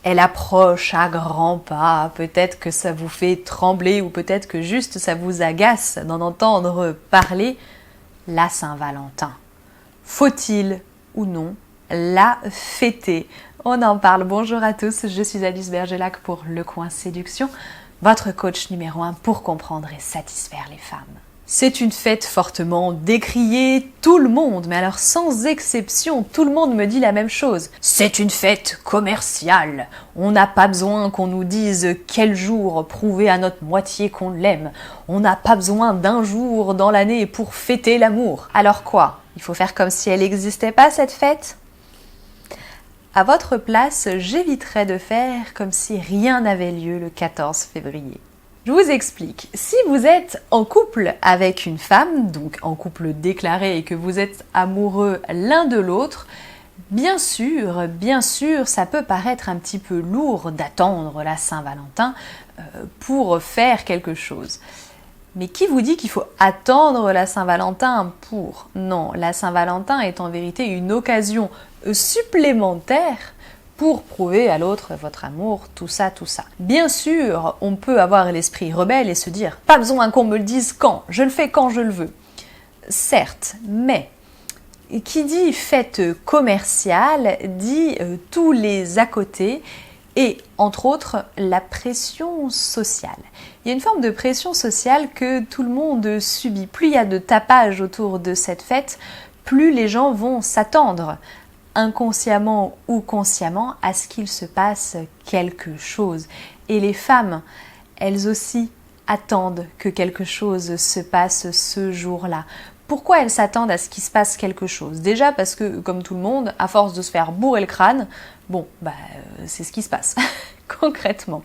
Elle approche à grands pas, peut-être que ça vous fait trembler ou peut-être que juste ça vous agace d'en entendre parler. La Saint-Valentin. Faut-il ou non la fêter? On en parle. Bonjour à tous, je suis Alice Bergelac pour Le Coin Séduction, votre coach numéro 1 pour comprendre et satisfaire les femmes. C'est une fête fortement décriée, tout le monde, mais alors sans exception, tout le monde me dit la même chose. C'est une fête commerciale. On n'a pas besoin qu'on nous dise quel jour prouver à notre moitié qu'on l'aime. On n'a pas besoin d'un jour dans l'année pour fêter l'amour. Alors quoi? Il faut faire comme si elle n'existait pas cette fête? À votre place, j'éviterais de faire comme si rien n'avait lieu le 14 février. Je vous explique. Si vous êtes en couple avec une femme, donc en couple déclaré et que vous êtes amoureux l'un de l'autre, bien sûr, ça peut paraître un petit peu lourd d'attendre la Saint-Valentin pour faire quelque chose. Mais qui vous dit qu'il faut attendre la Saint-Valentin pour? Non, la Saint-Valentin est en vérité une occasion supplémentaire pour prouver à l'autre votre amour, tout ça. Bien sûr, on peut avoir l'esprit rebelle et se dire « pas besoin qu'on me le dise quand, je le fais quand je le veux ». Certes, mais qui dit fête commerciale dit tous les à côté et entre autres la pression sociale. Il y a une forme de pression sociale que tout le monde subit. Plus il y a de tapage autour de cette fête, plus les gens vont s'attendre inconsciemment ou consciemment à ce qu'il se passe quelque chose. Et les femmes, elles aussi, attendent que quelque chose se passe ce jour-là. Pourquoi elles s'attendent à ce qu'il se passe quelque chose? Déjà parce que, comme tout le monde, à force de se faire bourrer le crâne, c'est ce qui se passe, concrètement.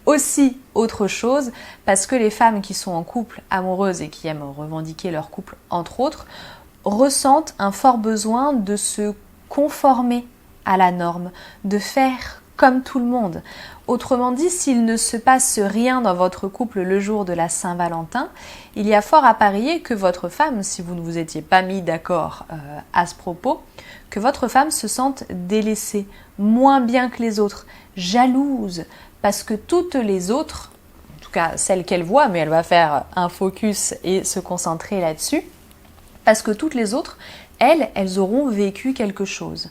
Aussi, autre chose, parce que les femmes qui sont en couple amoureuses et qui aiment revendiquer leur couple, entre autres, ressentent un fort besoin de se conformer à la norme, de faire comme tout le monde. Autrement dit, s'il ne se passe rien dans votre couple le jour de la Saint-Valentin, il y a fort à parier que votre femme, si vous ne vous étiez pas mis d'accord à ce propos, que votre femme se sente délaissée, moins bien que les autres, jalouse, parce que toutes les autres, en tout cas celles qu'elle voit, mais elle va faire un focus et se concentrer là-dessus, parce que toutes les autres, elles auront vécu quelque chose,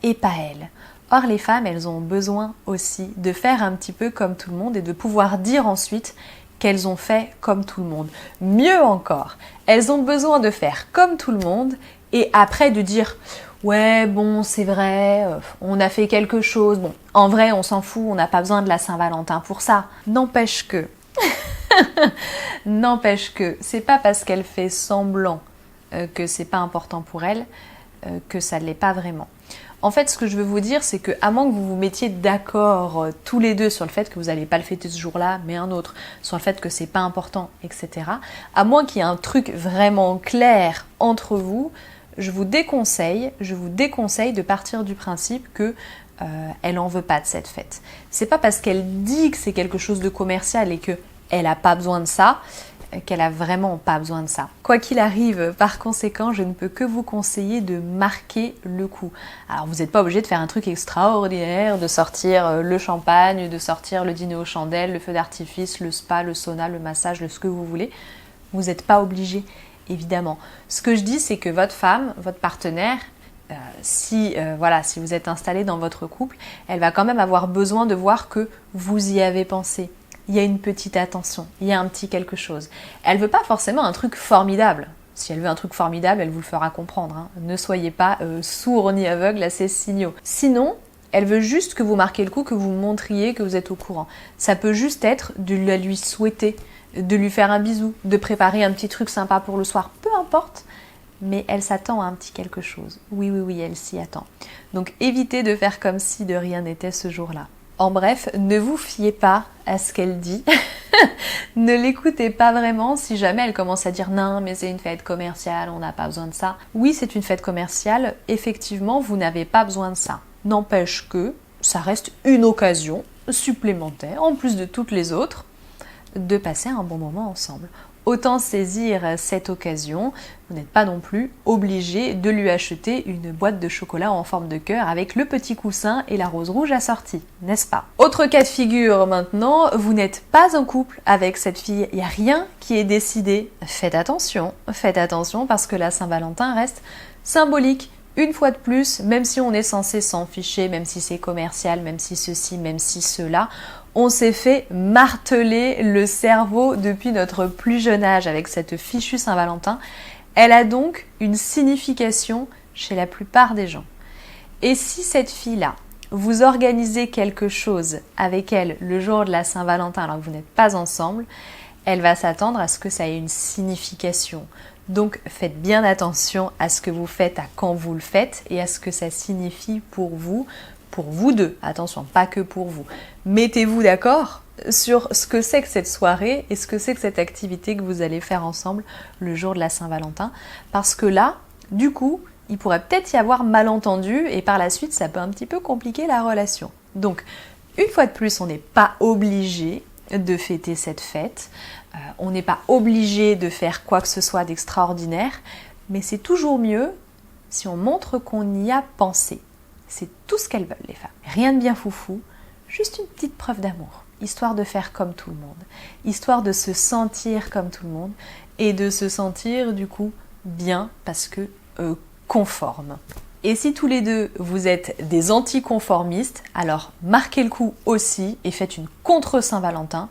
et pas elles. Or, les femmes, elles ont besoin aussi de faire un petit peu comme tout le monde et de pouvoir dire ensuite qu'elles ont fait comme tout le monde. Mieux encore, elles ont besoin de faire comme tout le monde et après de dire « ouais, bon, c'est vrai, on a fait quelque chose, bon, en vrai, on s'en fout, on n'a pas besoin de la Saint-Valentin pour ça. » N'empêche que, c'est pas parce qu'elle fait semblant que c'est pas important pour elle, que ça ne l'est pas vraiment. En fait, ce que je veux vous dire, c'est que à moins que vous vous mettiez d'accord tous les deux sur le fait que vous n'allez pas le fêter ce jour-là, mais un autre, sur le fait que c'est pas important, etc., à moins qu'il y ait un truc vraiment clair entre vous, je vous déconseille de partir du principe que elle en veut pas de cette fête. C'est pas parce qu'elle dit que c'est quelque chose de commercial et qu'elle n'a pas besoin de ça, qu'elle a vraiment pas besoin de ça. Quoi qu'il arrive, par conséquent, je ne peux que vous conseiller de marquer le coup. Alors vous n'êtes pas obligé de faire un truc extraordinaire, de sortir le champagne, de sortir le dîner aux chandelles, le feu d'artifice, le spa, le sauna, le massage, ce que vous voulez. Vous n'êtes pas obligé, évidemment. Ce que je dis, c'est que votre femme, votre partenaire, si vous êtes installé dans votre couple, elle va quand même avoir besoin de voir que vous y avez pensé. Il y a une petite attention, il y a un petit quelque chose. Elle veut pas forcément un truc formidable. Si elle veut un truc formidable, elle vous le fera comprendre. Hein. Ne soyez pas sourd ni aveugle à ces signaux. Sinon, elle veut juste que vous marquiez le coup, que vous montriez que vous êtes au courant. Ça peut juste être de la lui souhaiter, de lui faire un bisou, de préparer un petit truc sympa pour le soir, peu importe. Mais elle s'attend à un petit quelque chose. Oui, elle s'y attend. Donc évitez de faire comme si de rien n'était ce jour-là. En bref, ne vous fiez pas à ce qu'elle dit. Ne l'écoutez pas vraiment si jamais elle commence à dire non, mais c'est une fête commerciale, on n'a pas besoin de ça. Oui, c'est une fête commerciale, effectivement, vous n'avez pas besoin de ça. N'empêche que ça reste une occasion supplémentaire, en plus de toutes les autres, de passer un bon moment ensemble. autant saisir cette occasion. Vous n'êtes pas non plus obligé de lui acheter une boîte de chocolat en forme de cœur avec le petit coussin et la rose rouge assortie, n'est-ce pas? Autre cas de figure maintenant, vous n'êtes pas en couple avec cette fille, il n'y a rien qui est décidé. Faites attention parce que la Saint-Valentin reste symbolique. Une fois de plus, même si on est censé s'en ficher, même si c'est commercial, même si ceci, même si cela, on s'est fait marteler le cerveau depuis notre plus jeune âge avec cette fichue Saint-Valentin. Elle a donc une signification chez la plupart des gens. Et si cette fille-là, vous organisez quelque chose avec elle le jour de la Saint-Valentin alors que vous n'êtes pas ensemble, elle va s'attendre à ce que ça ait une signification. Donc faites bien attention à ce que vous faites, à quand vous le faites et à ce que ça signifie pour vous deux. Attention, pas que pour vous. Mettez-vous d'accord sur ce que c'est que cette soirée et ce que c'est que cette activité que vous allez faire ensemble le jour de la Saint-Valentin. Parce que là, du coup, il pourrait peut-être y avoir malentendu et par la suite, ça peut un petit peu compliquer la relation. Donc, une fois de plus, on n'est pas obligé de fêter cette fête. On n'est pas obligé de faire quoi que ce soit d'extraordinaire, mais c'est toujours mieux si on montre qu'on y a pensé. C'est tout ce qu'elles veulent, les femmes. Rien de bien foufou, juste une petite preuve d'amour, histoire de faire comme tout le monde, histoire de se sentir comme tout le monde et de se sentir du coup bien parce que conforme. Et si tous les deux vous êtes des anticonformistes, alors marquez le coup aussi et faites une contre Saint-Valentin,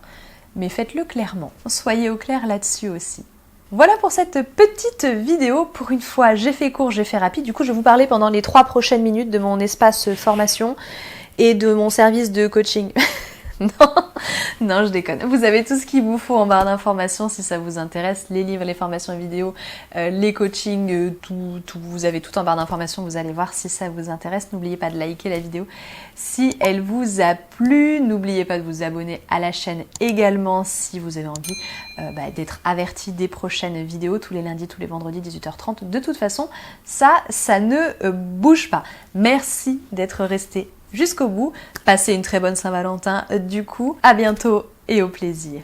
mais faites-le clairement. Soyez au clair là-dessus aussi. Voilà pour cette petite vidéo. Pour une fois, j'ai fait court, j'ai fait rapide. Du coup, je vais vous parler pendant les 3 prochaines minutes de mon espace formation et de mon service de coaching. Non, je déconne. Vous avez tout ce qu'il vous faut en barre d'informations si ça vous intéresse. Les livres, les formations vidéo, les coachings, tout. Vous avez tout en barre d'informations. Vous allez voir si ça vous intéresse. N'oubliez pas de liker la vidéo si elle vous a plu. N'oubliez pas de vous abonner à la chaîne également si vous avez envie d'être averti des prochaines vidéos tous les lundis, tous les vendredis, 18h30. De toute façon, ça ne bouge pas. Merci d'être resté jusqu'au bout. Passez une très bonne Saint-Valentin du coup. À bientôt et au plaisir.